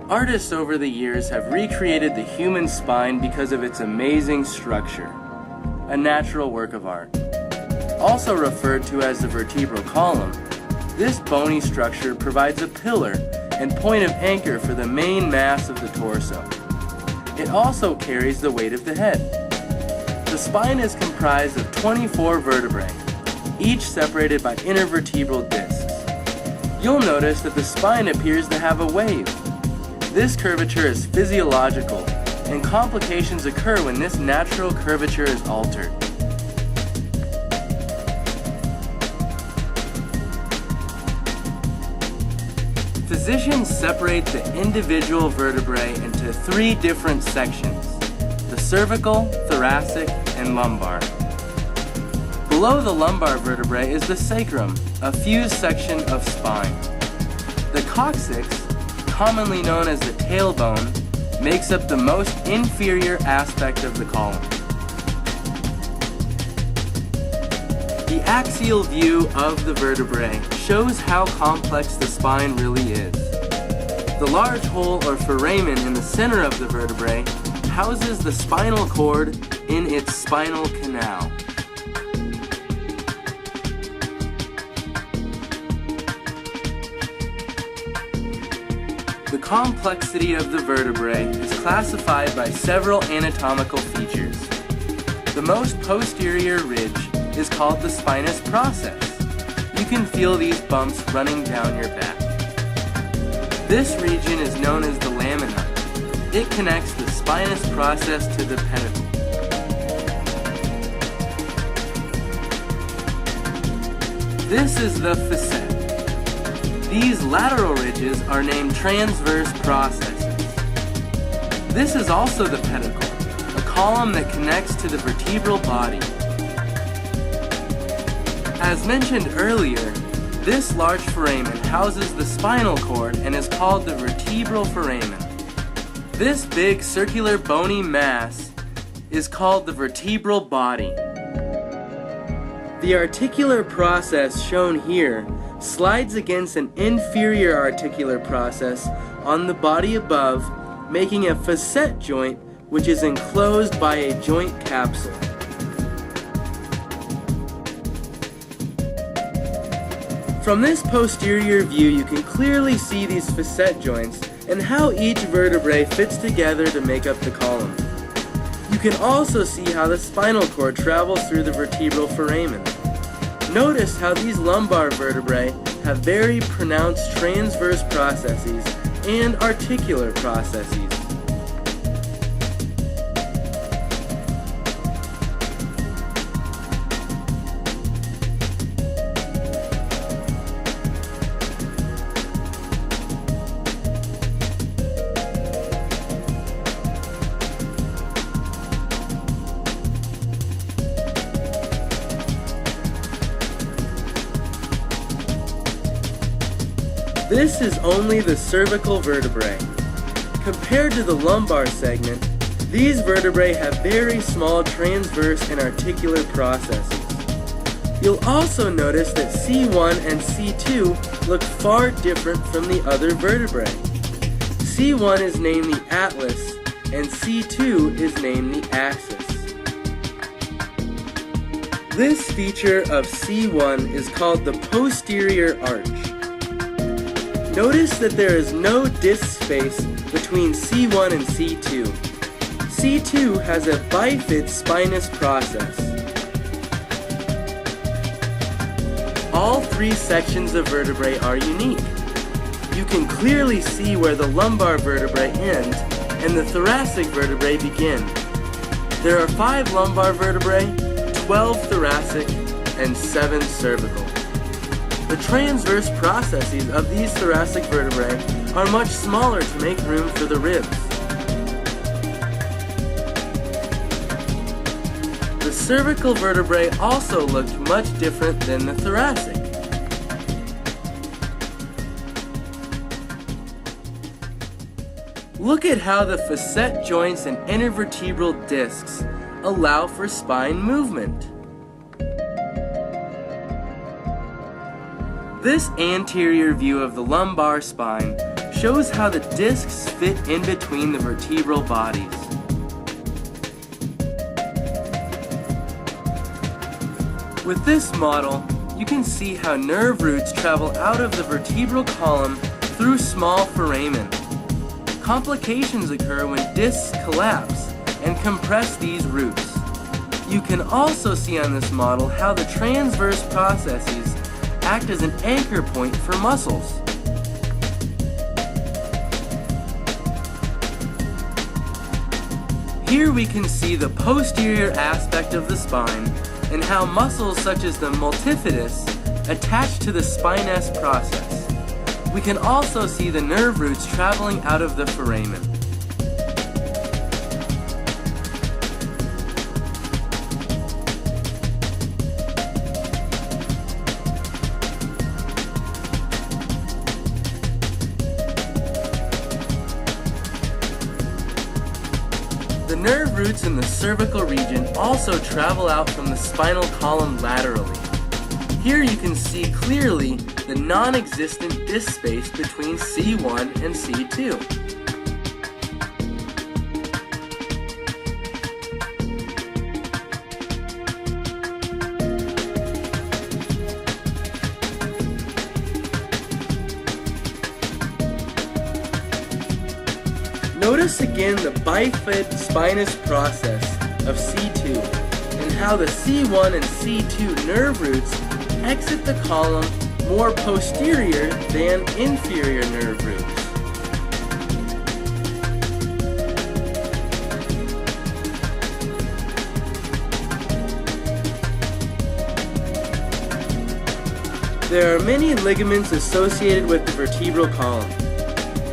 Artists over the years have recreated the human spine because of its amazing structure, a natural work of art. Also referred to as the vertebral column, this bony structure provides a pillar and point of anchor for the main mass of the torso. It also carries the weight of the head. The spine is comprised of 24 vertebrae, each separated by intervertebral discs. You'll notice that the spine appears to have a wave. This curvature is physiological, and complications occur when this natural curvature is altered. Physicians separate the individual vertebrae into 3 different sections: the cervical, thoracic, and lumbar. Below the lumbar vertebrae is the sacrum, a fused section of spine. The coccyx, commonly known as the tailbone, makes up the most inferior aspect of the column. The axial view of the vertebrae shows how complex the spine really is. The large hole or foramen in the center of the vertebrae houses the spinal cord in its spinal canal. The complexity of the vertebrae is classified by several anatomical features. The most posterior ridge is called the spinous process. You can feel these bumps running down your back. This region is known as the lamina. It connects the spinous process to the pedicle. This is the facet. These lateral ridges are named transverse processes. This is also the pedicle, a column that connects to the vertebral body. As mentioned earlier, this large foramen houses the spinal cord and is called the vertebral foramen. This big circular bony mass is called the vertebral body. The articular process shown here slides against an inferior articular process on the body above, making a facet joint which is enclosed by a joint capsule. From this posterior view, you can clearly see these facet joints and how each vertebrae fits together to make up the column. You can also see how the spinal cord travels through the vertebral foramen. Notice how these lumbar vertebrae have very pronounced transverse processes and articular processes. This is only the cervical vertebrae. Compared to the lumbar segment, these vertebrae have very small transverse and articular processes. You'll also notice that C1 and C2 look far different from the other vertebrae. C1 is named the atlas, and C2 is named the axis. This feature of C1 is called the posterior arch. Notice that there is no disc space between C1 and C2. C2 has a bifid spinous process. All 3 sections of vertebrae are unique. You can clearly see where the lumbar vertebrae end and the thoracic vertebrae begin. There are 5 lumbar vertebrae, 12 thoracic, and 7 cervical. The transverse processes of these thoracic vertebrae are much smaller to make room for the ribs. The cervical vertebrae also looked much different than the thoracic. Look at how the facet joints and intervertebral discs allow for spine movement. This anterior view of the lumbar spine shows how the discs fit in between the vertebral bodies. With this model, you can see how nerve roots travel out of the vertebral column through small foramen. Complications occur when discs collapse and compress these roots. You can also see on this model how the transverse processes act as an anchor point for muscles. Here we can see the posterior aspect of the spine and how muscles such as the multifidus attach to the spinous process. We can also see the nerve roots traveling out of the foramen. The nerve roots in the cervical region also travel out from the spinal column laterally. Here you can see clearly the non-existent disc space between C1 and C2. Notice again the bifid spinous process of C2 and how the C1 and C2 nerve roots exit the column more posterior than inferior nerve roots. There are many ligaments associated with the vertebral column.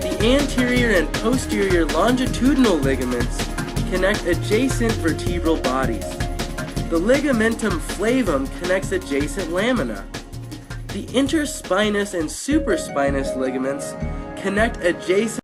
The anterior and posterior longitudinal ligaments connect adjacent vertebral bodies. The ligamentum flavum connects adjacent lamina. The interspinous and supraspinous ligaments connect adjacent